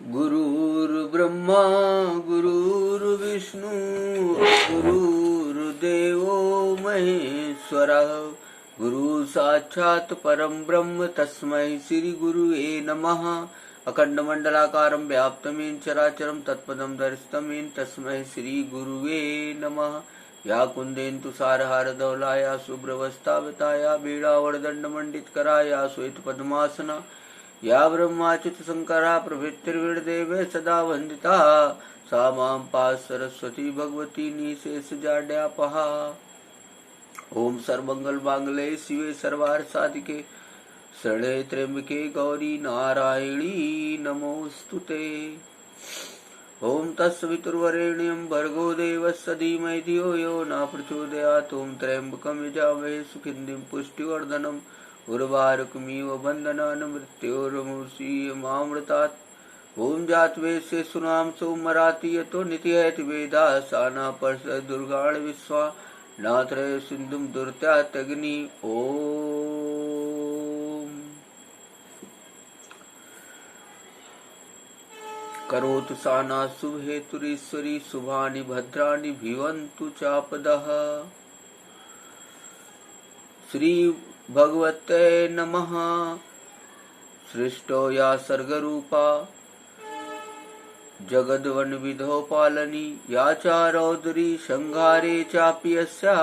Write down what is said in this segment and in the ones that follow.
गुरुर्ब्रह्मा गुरुर्विष्णु गुरुर्देवो महेश्वरः गुरु साक्षात् परम ब्रह्म तस्मै श्री गुरुवे नमः। अखंडमंडलाकारं व्याप्तं येन चराचरं तत्पदं दर्शितं येन तस्मै श्री गुरुवे नमः। या कुन्देन्दु सारहारधवलाया शुभ्रवस्त्रावृताया वीणावरदण्डमण्डितकराया श्वेतपद्मासना या ब्रह्माच्युत शंकरा प्रभृतिर्विदेवे सदा वंदिता सा मां पाः सरस्वती भगवती निशेषजाड्यापहा। ओम सर्वमंगल मांगल्ये शिवे सर्वार्थ साधिके शरण्ये त्र्यंबके गौरी नारायणी नमोस्तुते। ओम तत्सवितुर्वरेण्यं भर्गो देवस्य धीमहि धियो यो न प्रचोदयात्। ओम त्र्यंबकं यजामहे सुगन्धिं पुष्टिवर्धनम् उर्वारुकमिव बन्धनान् मृत्योर्मुक्षीयमामृतात्। ओम जातवेदस्य सुनाम सोमराति यतो नित्ययति वेदाः सा न पर्षद दुर्गाण विश्वा नात्रय सिन्धुं दुर्त्यात्यग्नि। ओम करोतु साना शुभहेतुरीश्वरी शुभानि भद्राणि भीवन्तु चापदः। श्री भगवते नमः। सृष्टो या सर्गरूपा जगद्वन विधो पालनी या च रौद्री संहारे चापि यस्या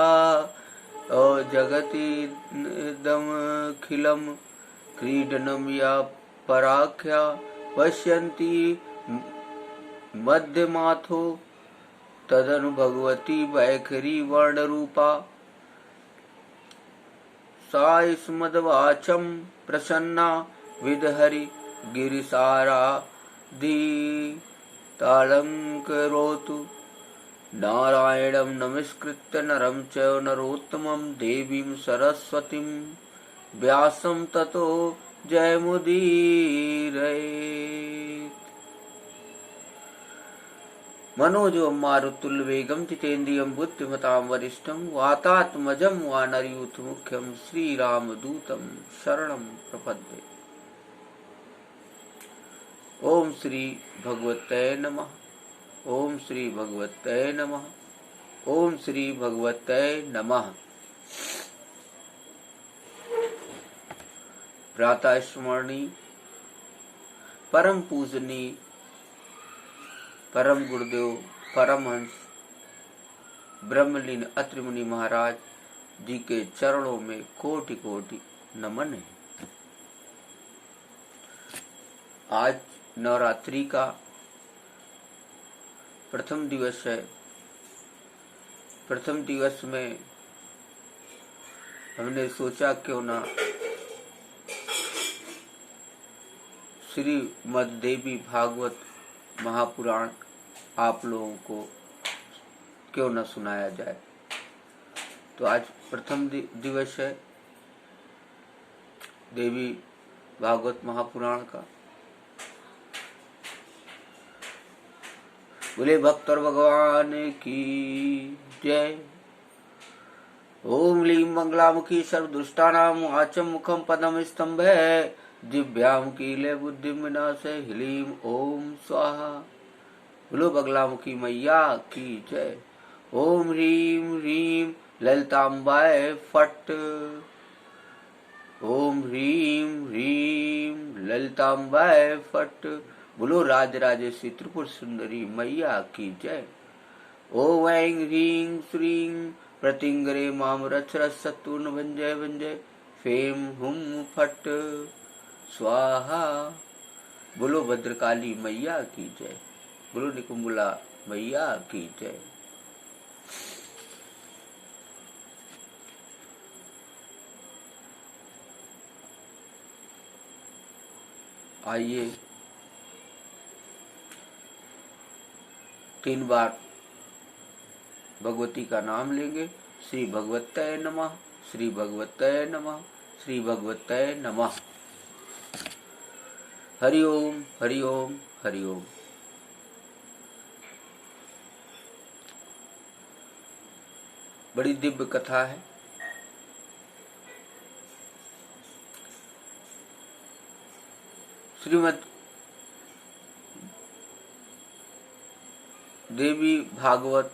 जगतिदमखिलं क्रीडनं या पराख्या पश्यन्ति मध्यमाथो तदनु भगवती वैखरी वर्णरूपा सा स्मद्वाचम प्रसन्ना विदहरि गिरिसाराधितालंकरोतु। नारायणं नमस्कृत्य नरं चैव नरोत्तमं देवीं सरस्वतीं व्यासं ततो जयमुदीरयेत्। मनोजवं मारुतुल्यवेगं जितेन्द्रियं बुद्धिमतां वरिष्ठं वातात्मजं वानरयूथमुख्यं श्रीरामदूतं शरणं प्रपद्ये। ओम श्री भगवते नमः। ओम श्री भगवते नमः। ओम श्री भगवते नमः। प्रातः स्मरणी परम पूजनी परम गुरुदेव परमहंस ब्रह्मलीन अत्रि मुनि महाराज जी के चरणों में कोटि कोटि नमन है। आज नवरात्रि का प्रथम दिवस है। प्रथम दिवस में हमने सोचा क्यों ना श्रीमद् देवी भागवत महापुराण आप लोगों को क्यों न सुनाया जाए। तो आज प्रथम दिवस है देवी भागवत महापुराण का। बोले भक्तर भगवान की जय। ओम लीं मंगलामुखी सर्वदुष्टानां वाचं मुखं पदम स्तंभे दिव्याम कीले बुद्धि विनाशे ह्लीं ओम स्वाहा। बोलो बगलामुखी मैया की जय। ओम ह्रीं ह्रीं ललितांबाय फट। ओम ह्रीं ह्रीं ललितांबाय फट। बोलो राजराजेश्वरी त्रिपुर सुंदरी मैया की जय। ओम ऐं ह्रीं श्रीं प्रतिंगरे माम रक्ष रक्षतून भंजय भंजय फेम हुम फट स्वाहा। बोलो भद्रकाली मैया की जय। बोलो निकुंबला मैया की जय। आइए 3 बार भगवती का नाम लेंगे। श्री भगवते नमः। श्री भगवते नमः। श्री भगवते नमः। हरि ओम हरि ओम हरि ओम। बड़ी दिव्य कथा है। श्रीमद् देवी भागवत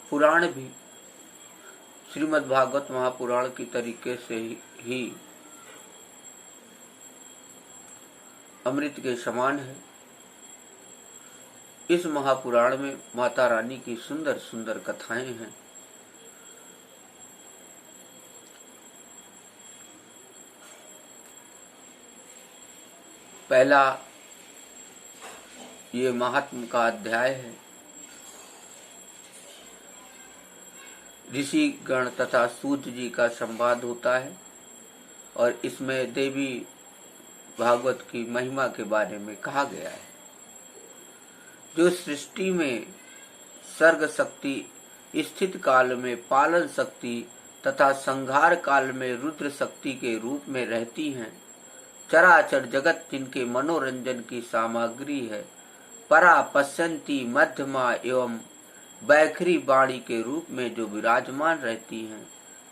पुराण भी श्रीमद् भागवत महापुराण की तरीके से ही अमृत के समान है। इस महापुराण में माता रानी की सुंदर सुंदर कथाएं हैं। पहला ये महात्म का अध्याय है। ऋषि गण तथा सूत जी का संवाद होता है और इसमें देवी भागवत की महिमा के बारे में कहा गया है। जो सृष्टि में सर्ग शक्ति, स्थित काल में पालन शक्ति तथा संहार काल में रुद्र शक्ति के रूप में रहती हैं, चराचर जगत जिनके मनोरंजन की सामग्री है, परा पश्यंती मध्यमा एवं बैखरी वाणी के रूप में जो विराजमान रहती हैं,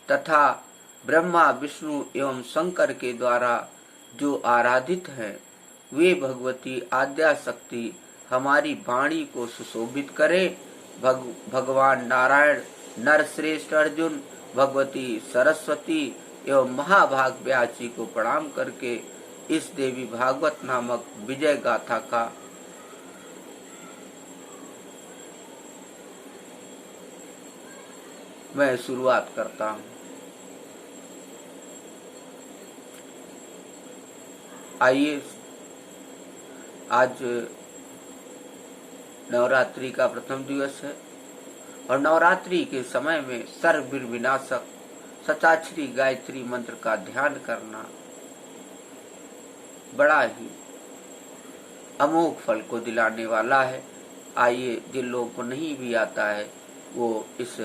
तथा ब्रह्मा विष्णु एवं शंकर के द्वारा जो आराधित हैं, वे भगवती आद्या शक्ति हमारी वाणी को सुशोभित करे। भगवान नारायण, नरश्रेष्ठ अर्जुन, भगवती सरस्वती एवं महाभाग व्यास जी को प्रणाम करके इस देवी भागवत नामक विजय गाथा का मैं शुरुआत करता हूँ। आइए, आज नवरात्रि का प्रथम दिवस है और नवरात्रि के समय में सर्व विनाशक सताक्षरी गायत्री मंत्र का ध्यान करना बड़ा ही अमोघ फल को दिलाने वाला है। आइए, जिन लोगों को नहीं भी आता है वो इस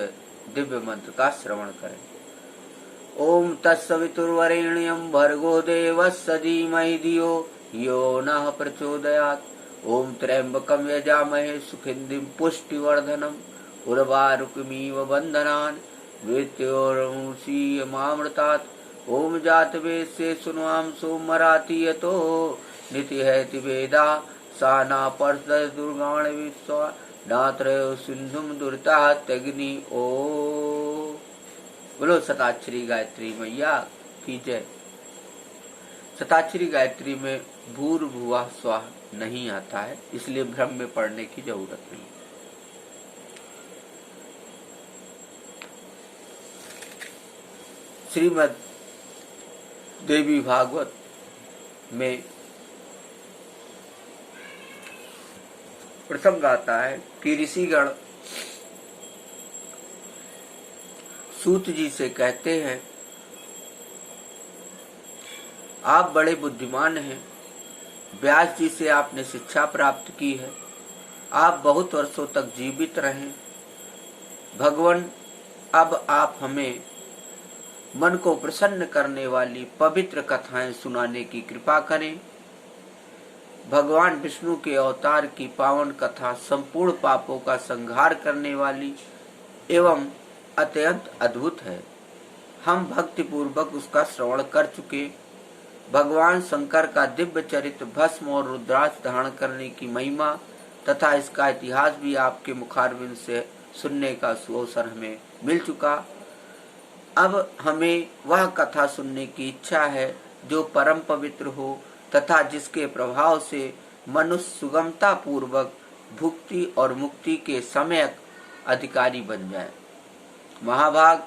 दिव्य मंत्र का श्रवण करें। ओम तत्सवितुर्वरेण्यं भर्गो देवस्य धीमहि धियो यो नः प्रचोदयात्। ओम त्र्यंबकं यजामहे सुगन्धिं पुष्टिवर्धनम् उर्वारुकमिव बन्धनान् मृत्योर्मुक्षीयमामृतात्। ओम जातवेदसे सुन्वां सोमराति यतो नीतिहैति वेदा सा न पर्षद दुर्गाण विश्वा नात्रयो सिंधुम दुर्ता तग्नि। ओ बोलो सताक्षरी गायत्री मैया की जय। सताक्षरी गायत्री में भूर्भुवः स्वः नहीं आता है, इसलिए भ्रम में पड़ने की जरूरत नहीं। श्रीमद् देवी भागवत में प्रसंग आता है कि ऋषिगण सूत जी से कहते हैं, आप बड़े बुद्धिमान हैं, व्यास जी से आपने शिक्षा प्राप्त की है, आप बहुत वर्षों तक जीवित रहें। भगवान, अब आप हमें मन को प्रसन्न करने वाली पवित्र कथाएं सुनाने की कृपा करें। भगवान विष्णु के अवतार की पावन कथा संपूर्ण पापों का संहार करने वाली एवं अत्यंत अद्भुत है। हम भक्ति पूर्वक उसका श्रवण कर चुके। भगवान शंकर का दिव्य चरित्र भस्म और रुद्राक्ष धारण करने की महिमा तथा इसका इतिहास भी आपके मुखारविंद से सुनने का सुअवसर हमें मिल चुका। अब हमें वह कथा सुनने की इच्छा है जो परम पवित्र हो तथा जिसके प्रभाव से मनुष्य सुगमता पूर्वक भुक्ति और मुक्ति के सम्यक अधिकारी बन जाए। महाभाग,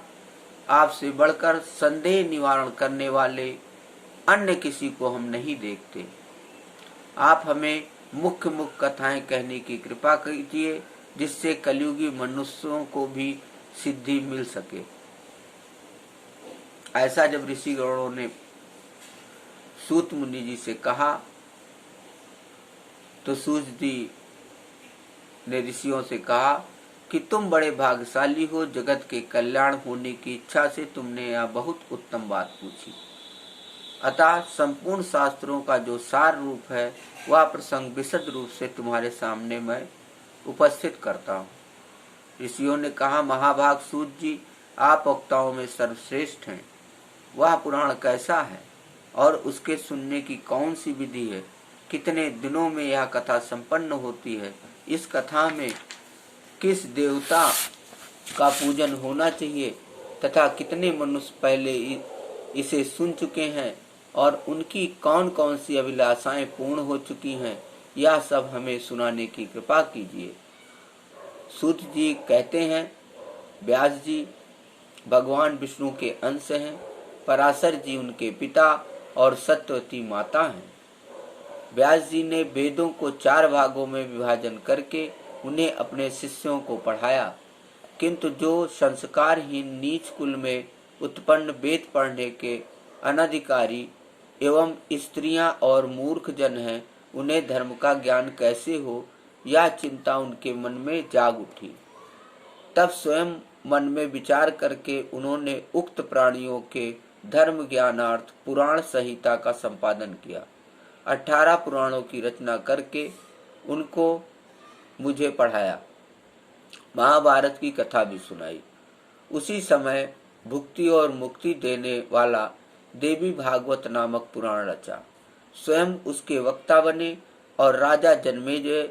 आपसे बढ़कर संदेह निवारण करने वाले अन्य किसी को हम नहीं देखते। आप हमें मुख्य मुख्य कथाएं कहने की कृपा कीजिए, जिससे कलयुगी मनुष्यों को भी सिद्धि मिल सके। ऐसा जब ऋषिगणों ने सूत मुनि जी से कहा तो सूत जी ने ऋषियों से कहा कि तुम बड़े भाग्यशाली हो, जगत के कल्याण होने की इच्छा से तुमने यह बहुत उत्तम बात पूछी। अतः संपूर्ण शास्त्रों का जो सार रूप है वह प्रसंग विशद रूप से तुम्हारे सामने मैं उपस्थित करता हूँ। ऋषियों ने कहा, महाभाग सूत जी, आप वक्ताओं में सर्वश्रेष्ठ हैं। वह पुराण कैसा है और उसके सुनने की कौन सी विधि है? कितने दिनों में यह कथा संपन्न होती है? इस कथा में किस देवता का पूजन होना चाहिए तथा कितने मनुष्य पहले इसे सुन चुके हैं और उनकी कौन कौन सी अभिलाषाएं पूर्ण हो चुकी हैं, यह सब हमें सुनाने की कृपा कीजिए। सूत जी कहते हैं, व्यास जी भगवान विष्णु के अंश हैं, पराशर जी उनके पिता और सत्यवती माता हैं। व्यास जी ने वेदों को 4 भागों में विभाजन करके उन्हें अपने शिष्यों को पढ़ाया, किंतु जो संस्कारहीन नीच कुल में उत्पन्न वेद पढ़ने के अनधिकारी एवं स्त्रियां और मूर्ख जन हैं, उन्हें धर्म का ज्ञान कैसे हो, यह चिंता उनके मन में जाग उठी। तब स्वयं मन में विचार करके उन्होंने उक्त प्राणियों के धर्म ज्ञानार्थ पुराण संहिता का संपादन किया। 18 पुराणों की रचना करके उनको मुझे पढ़ाया, महाभारत की कथा भी सुनाई। उसी समय भुक्ति और मुक्ति देने वाला देवी भागवत नामक पुराण रचा। स्वयं उसके वक्ता बने और राजा जन्मेजय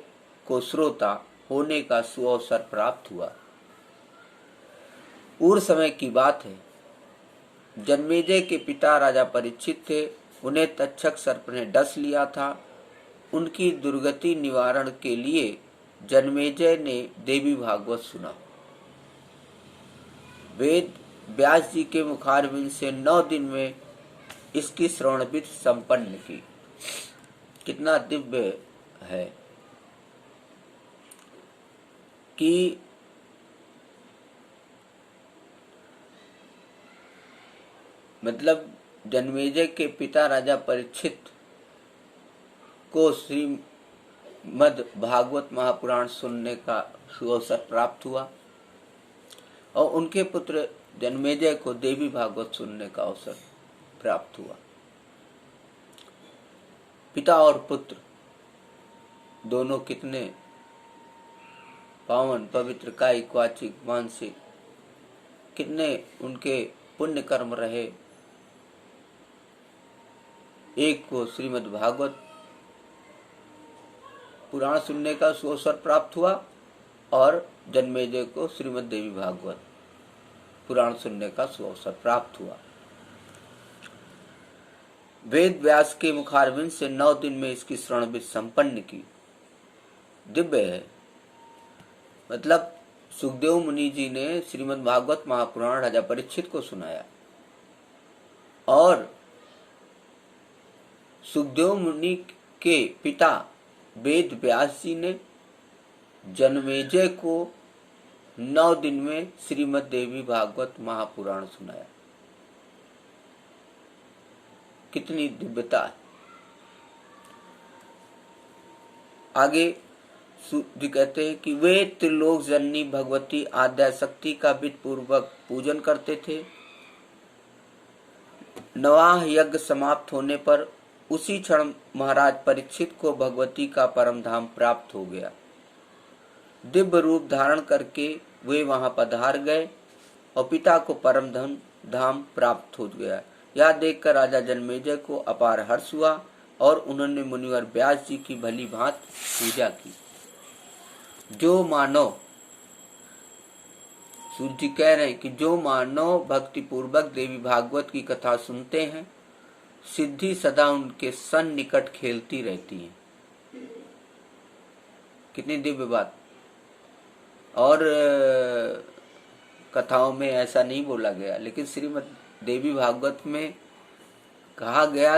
को श्रोता होने का सुअवसर प्राप्त हुआ। पूर्व समय की बात है, जन्मेजय के पिता राजा परीक्षित थे। उन्हें तक्षक सर्प ने डस लिया था। उनकी दुर्गति निवारण के लिए जन्मेजय ने देवी भागवत सुना। वेद व्यास जी के मुखारविंद से 9 दिन में इसकी श्रवण विधि संपन्न की। कितना दिव्य है कि मतलब जन्मेजय के पिता राजा परीक्षित को श्रीमद् भागवत महापुराण सुनने का सुअवसर प्राप्त हुआ और उनके पुत्र जन्मेजय को देवी भागवत सुनने का अवसर प्राप्त हुआ। पिता और पुत्र दोनों कितने पावन पवित्र कायिक वाचिक मानसिक कितने उनके पुण्य कर्म रहे। एक को श्रीमद् भागवत पुराण सुनने का सुअवसर प्राप्त हुआ और जन्मेजय को श्रीमद् देवी भागवत पुराण सुनने का सुअवसर प्राप्त हुआ। वेद व्यास के मुखारविंद से 9 दिन में इसकी श्रवण विधि संपन्न की। दिव्य है। मतलब सुखदेव मुनि जी ने श्रीमद् भागवत महापुराण राजा परीक्षित को सुनाया और सुखदेव मुनि के पिता वेद व्यास जी ने जन्मेजय को 9 दिन में श्रीमद् देवी भागवत महापुराण सुनाया। कितनी दिव्यता है। आगे जी कहते हैं कि वे त्रिलोक जननी भगवती आद्या शक्ति का विधि पूर्वक पूजन करते थे। नवाह यज्ञ समाप्त होने पर उसी क्षण महाराज परीक्षित को भगवती का परम धाम प्राप्त हो गया। दिव्य रूप धारण करके वे वहां पधार गए और पिता को परम धाम प्राप्त हो गया। यह देखकर राजा जन्मेजय को अपार हर्ष हुआ और उन्होंने मुनिवर व्यास जी की भली भांति पूजा की। जो मानव सूर्य जी कह रहे हैं कि जो मानव भक्ति पूर्वक देवी भागवत की कथा सुनते हैं, सिद्धि सदा उनके सन्निकट खेलती रहती है। कितनी दिव्य बात। और कथाओं में ऐसा नहीं बोला गया, लेकिन श्रीमद् देवी भागवत में कहा गया।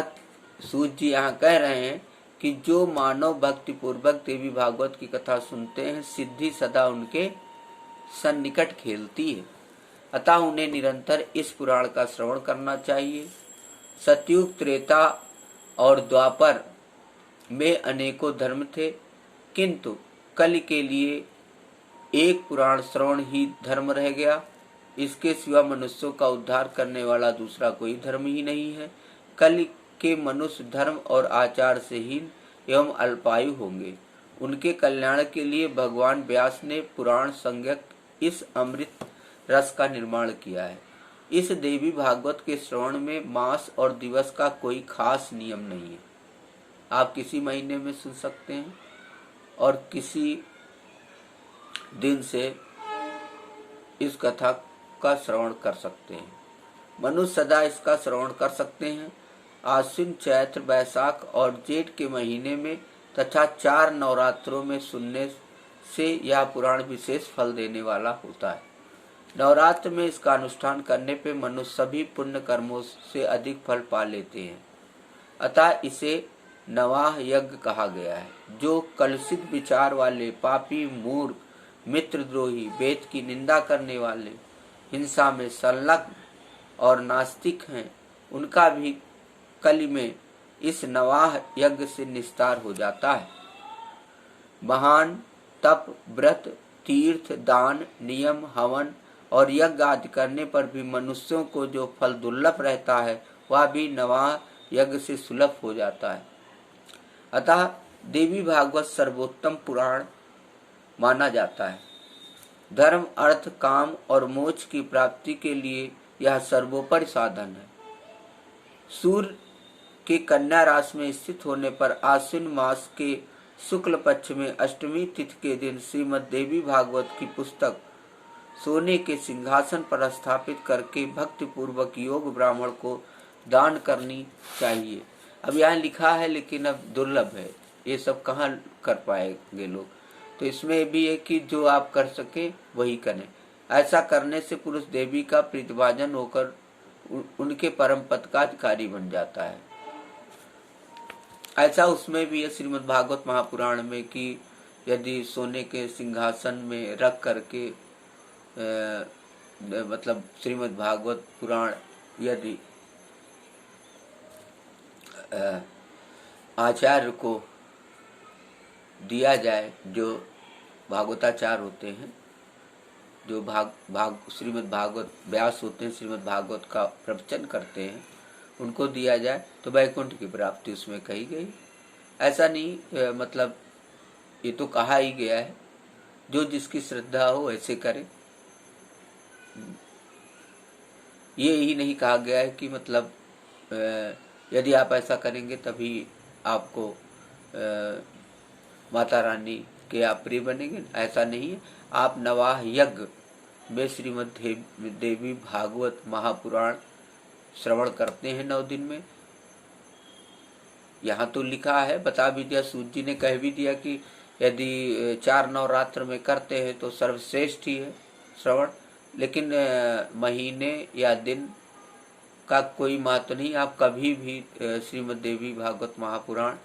सूत जी यहाँ कह रहे हैं कि जो मानव भक्ति पूर्वक देवी भागवत की कथा सुनते हैं, सिद्धि सदा उनके सन्निकट खेलती है। अतः उन्हें निरंतर इस पुराण का श्रवण करना चाहिए। सतयुग, त्रेता और द्वापर में अनेकों धर्म थे, किंतु कलि के लिए एक पुराण श्रवण ही धर्म रह गया। इसके सिवा मनुष्यों का उद्धार करने वाला दूसरा कोई धर्म ही नहीं है। कलि के मनुष्य धर्म और आचार से हीन एवं अल्पायु होंगे। उनके कल्याण के लिए भगवान व्यास ने पुराण संज्ञक इस अमृत रस का निर्माण किया है। इस देवी भागवत के श्रवण में मास और दिवस का कोई खास नियम नहीं है। आप किसी महीने में सुन सकते हैं और किसी दिन से इस कथा का श्रवण कर सकते हैं। मनुष्य सदा इसका श्रवण कर सकते हैं। आश्विन, चैत्र, बैसाख और जेठ के महीने में तथा 4 नवरात्रों में सुनने से यह पुराण विशेष फल देने वाला होता है। नवरात्र में इसका अनुष्ठान करने पे मनुष्य सभी पुण्य कर्मों से अधिक फल पा लेते हैं। अतः इसे नवाह यज्ञ कहा गया है। जो कलुषित विचार वाले, पापी, मूर्ख, मित्रद्रोही, वेद की निंदा करने वाले, हिंसा में संलग्न और नास्तिक हैं, उनका भी कलि में इस नवाह यज्ञ से निस्तार हो जाता है। महान तप, व्रत, तीर्थ, दान, नियम, हवन और यज्ञ आदि करने पर भी मनुष्यों को जो फल दुर्लभ रहता है वह भी नवाह यज्ञ से सुलभ हो जाता है। अतः देवी भागवत सर्वोत्तम पुराण माना जाता है। धर्म, अर्थ, काम और मोक्ष की प्राप्ति के लिए यह सर्वोपरि साधन है। सूर्य के कन्या राशि में स्थित होने पर आश्विन मास के शुक्ल पक्ष में अष्टमी तिथि के दिन श्रीमद् देवी भागवत की पुस्तक सोने के सिंहासन पर स्थापित करके भक्ति पूर्वक योग ब्राह्मण को दान करनी चाहिए। अब यहाँ लिखा है लेकिन अब दुर्लभ है, ये सब कहाँ कर पाएंगे लोग। तो इसमें भी है कि जो आप कर सके वही करें। ऐसा करने से पुरुष देवी का प्रीतिभाजन होकर उनके परम पद का अधिकारी बन जाता है। ऐसा उसमें भी है श्रीमद् भागवत महापुराण में कि यदि सोने के सिंहासन में रख करके मतलब श्रीमद् भागवत पुराण यदि आचार्य को दिया जाए, जो भागवताचार्य होते हैं, जो श्रीमद् भागवत व्यास होते हैं, श्रीमद् भागवत का प्रवचन करते हैं, उनको दिया जाए तो वैकुंठ की प्राप्ति उसमें कही गई। ऐसा नहीं मतलब ये तो कहा ही गया है, जो जिसकी श्रद्धा हो ऐसे करे। ये ही नहीं कहा गया है कि मतलब यदि आप ऐसा करेंगे तभी आपको माता रानी के आप प्रिय बनेंगे, ऐसा नहीं है। आप नवाह यज्ञ में श्रीमद् देवी भागवत महापुराण श्रवण करते हैं 9 दिन में। यहाँ तो लिखा है, बता भी दिया, सूत जी ने कह भी दिया कि यदि 4 नवरात्र में करते हैं तो सर्वश्रेष्ठ ही है श्रवण। लेकिन महीने या दिन का कोई महत्व नहीं, आप कभी भी श्रीमद् देवी भागवत महापुराण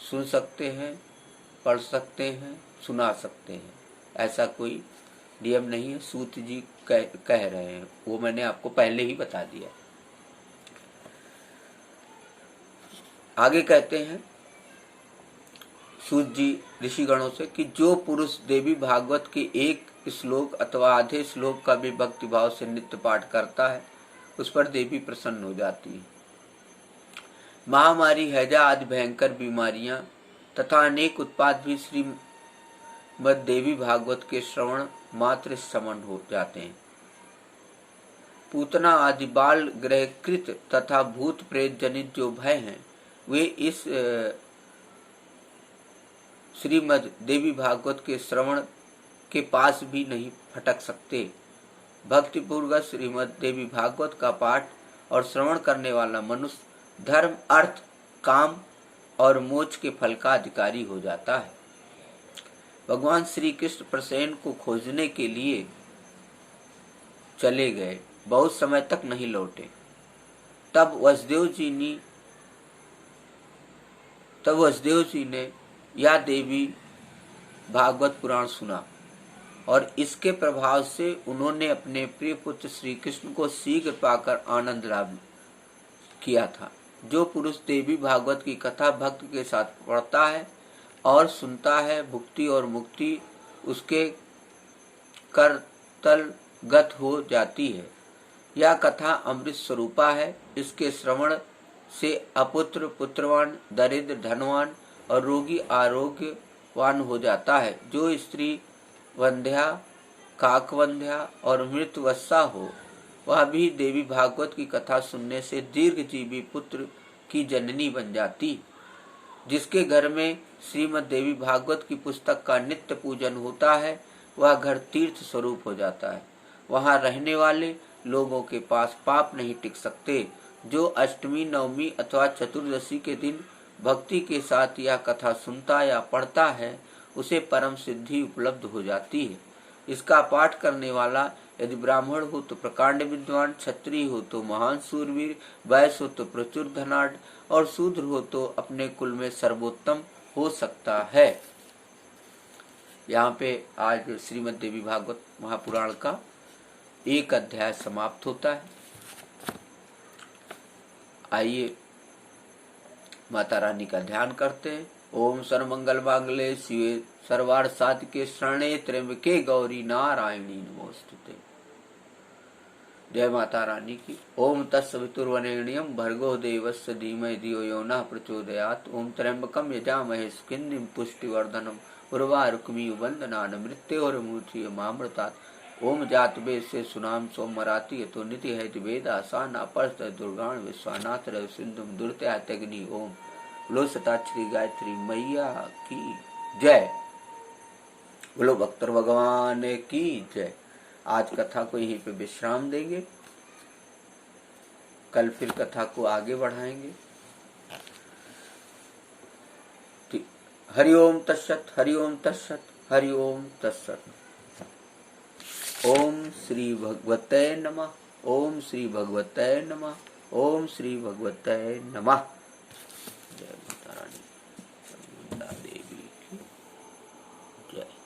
सुन सकते हैं, पढ़ सकते हैं, सुना सकते हैं। ऐसा कोई नियम नहीं है, सूत जी कह रहे हैं, वो मैंने आपको पहले ही बता दिया। आगे कहते हैं सूत जी ऋषिगणों से कि जो पुरुष देवी भागवत के एक श्लोक अथवा आधे श्लोक का भी भक्ति भाव से नित्य पाठ करता है, उस पर देवी प्रसन्न हो जाती है। महामारी, हैजा आदि भयंकर बीमारियां तथा अनेक उत्पात भी श्रीमद् देवी भागवत के श्रवण मात्र समन हो जाते हैं। पूतना आदि बाल ग्रहकृत तथा भूत प्रेत जनित जो भय हैं, वे इस श्रीमद् देवी भागवत के श्रवण के पास भी नहीं फटक सकते। भक्ति पूर्वक श्रीमद् देवी भागवत का पाठ और श्रवण करने वाला मनुष्य धर्म, अर्थ, काम और मोक्ष के फल का अधिकारी हो जाता है। भगवान श्री कृष्ण प्रसेन को खोजने के लिए चले गए, बहुत समय तक नहीं लौटे। तब वसुदेव जी ने यह देवी भागवत पुराण सुना और इसके प्रभाव से उन्होंने अपने प्रिय पुत्र श्री कृष्ण को शीघ्र पाकर आनंद लाभ किया था। जो पुरुष देवी भागवत की कथा भक्त के साथ पढ़ता है और सुनता है, भुक्ति और मुक्ति उसके करतलगत हो जाती है। यह कथा अमृत स्वरूपा है। इसके श्रवण से अपुत्र पुत्रवान, दरिद्र धनवान और रोगी आरोग्यवान हो जाता है। जो स्त्री वंध्या, काकवंध्या और मृतवस्सा हो, वह भी देवी भागवत की कथा सुनने से दीर्घजीवी पुत्र की जननी बन जाती। जिसके घर में श्रीमद् देवी भागवत की पुस्तक का नित्य पूजन होता है, वह घर तीर्थ स्वरूप हो जाता है। वहां रहने वाले लोगों के पास पाप नहीं टिक सकते। जो अष्टमी, नवमी अथवा चतुर्दशी के दिन भक्ति के साथ यह कथा सुनता या पढ़ता है, उसे परम सिद्धि उपलब्ध हो जाती है। इसका पाठ करने वाला यदि ब्राह्मण हो तो प्रकांड विद्वान, क्षत्रिय हो तो महान सूरवीर, वैश्य हो तो प्रचुर धनाढ्य और शूद्र हो तो अपने कुल में सर्वोत्तम हो सकता है। यहाँ पे आज श्रीमद् देवी भागवत महापुराण का एक अध्याय समाप्त होता है। आइए माता रानी का ध्यान करते हैं। ओम सर्वमंगल मांगल्ये शिवे सर्वार्थ साधिके शरण्ये त्र्यंबके गौरी नारायणी नमोस्तुते। जय माता रानी की। ओम तत्सवितुर्वरेण्यं भर्गो देवस्य धीमहि धियो यो नः प्रचोदयात्। ओम त्र्यंबकं यजामहे सुगन्धिं पुष्टिवर्धनम् उर्वारुकमिव बन्धनान् मृत्योर्मुक्षीयमामृतात्। ओम जातवेदस्य सुनाम सोमराति यतो निति हैति वेदा साना परस्त दुर्गाण विश्वानाथ रव सिंधुम दुर्त्यात्यग्नि। ओम बोलो सताक्षरी गायत्री मैया की जय। बोलो भक्तर भगवान की जय। आज कथा को यहीं पे विश्राम देंगे, कल फिर कथा को आगे बढ़ाएंगे। हरिओम तत्सत, हरिओम तत्सत, हरिओम तत्सत। ओम श्री भगवते नमः, ओम श्री भगवते नमः, ओम श्री भगवते नमः।